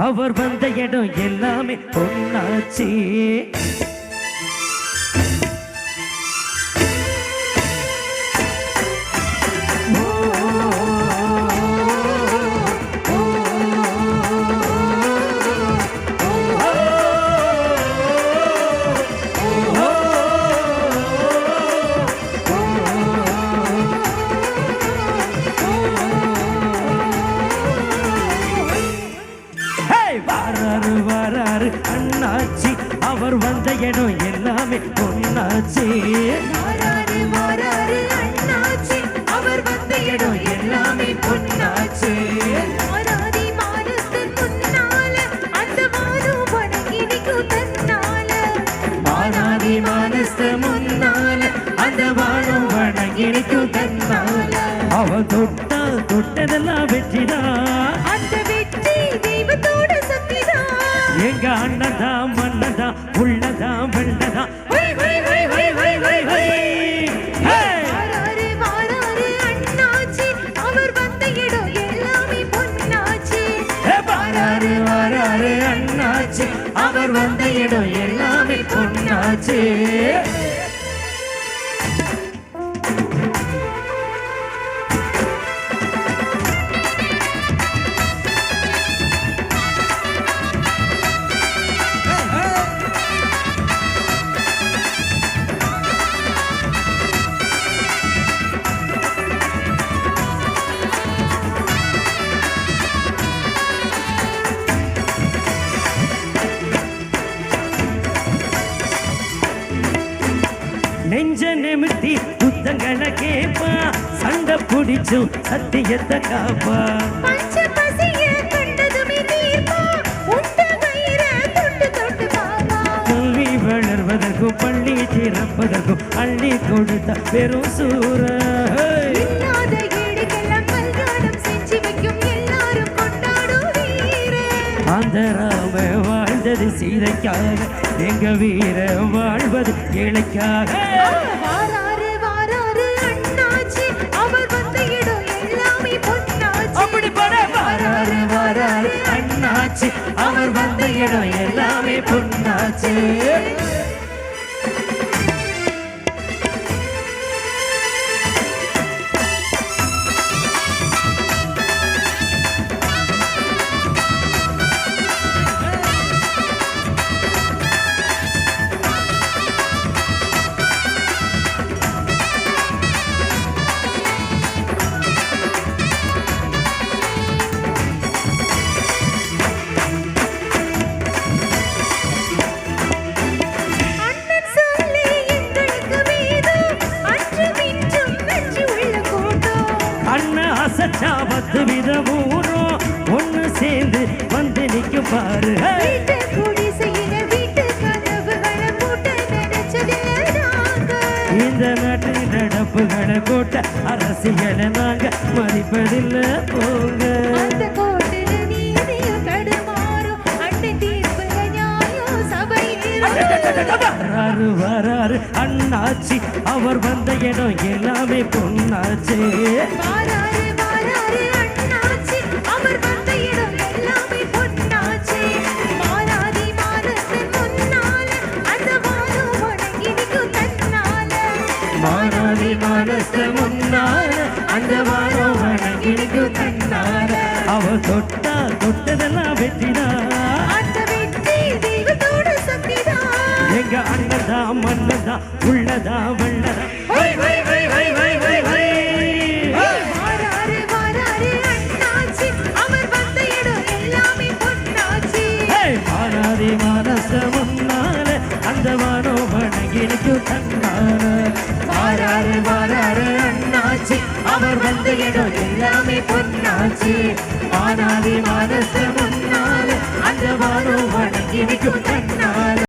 அவர் வந்த இடம் எல்லாமே பொன்னாச்சு. வராரு அண்ணாச்சி அவர் வந்த இடம் எல்லாமே பொன்னாச்சு. வராரு அண்ணாச்சி அவர் வந்த இடம் எல்லாமே பொன்னாச்சு. மாறாதி மானத்து முன்னால அந்த வானம் வணங்கினிக்கும் தன்னால. மாறாதி மானத்து முன்னால அந்த வானம் வணங்கினிக்கும் தன்னால. அவன் தொட்டதெல்லாம் வெற்றிதான். அந்த வெற்றி தெய்வத்தோட எங்க அண்ணதா மன்னதா உள்ளதா வெள்ளதா. வராரு அண்ணாச்சி அவர் வந்த இடம் எல்லாமே பொன்னாச்சு. வராரு அண்ணாச்சி அவர் வந்த இடம் எல்லாமே பொன்னாச்சு. நெஞ்ச நிமித்தி புத்தங்களை கேப்பா சண்டை பிடிச்சும் சத்தியத்தை காப்பா. கல்வி வளர்வதற்கும் பள்ளி திறப்பதற்கும் அள்ளி கொடுத்த பெரும் சூர. அந்த ராம வாழ்ந்தது சீதைக்காக எங்க வீர வாழ்வது ஏழைக்காக. வராரு அண்ணாச்சி அவர் வந்த இடம் எல்லாமே பொன்னாச்சு. அப்படி வராரு அண்ணாச்சி அவர் வந்த இடம் எல்லாமே பொன்னாச்சு. பத்து வித ஊரும் ஒண்ணு சேர்ந்து வந்து நிக்கும் பாரு. இந்த நாட்டு நடப்புகளை கோட்ட அரசியலை நாங்க மதிப்பதில்லை போங்க. வராரு அண்ணாச்சி அவர் வந்த இடம் எல்லாமே பொன்னாச்சு. மாறாதி மானத்து முன்னால அந்த வானம் வணங்கினிக்கும் தன்னால. அவ தொட்டதெல்லாம் வெற்றிதான். எங்க அண்ணதா மன்னதா உள்ளதா வெள்ளதா. மாறாதி மானத்து முன்னால அந்த வானம் வணங்கினிக்கும் தன்னால. வராரு அண்ணாச்சி அவர் வந்த இடம் எல்லாமே பொன்னாச்சு. மாறாதி மானத்து முன்னால அந்த வானம் வணங்கினிக்கும் தன்னால.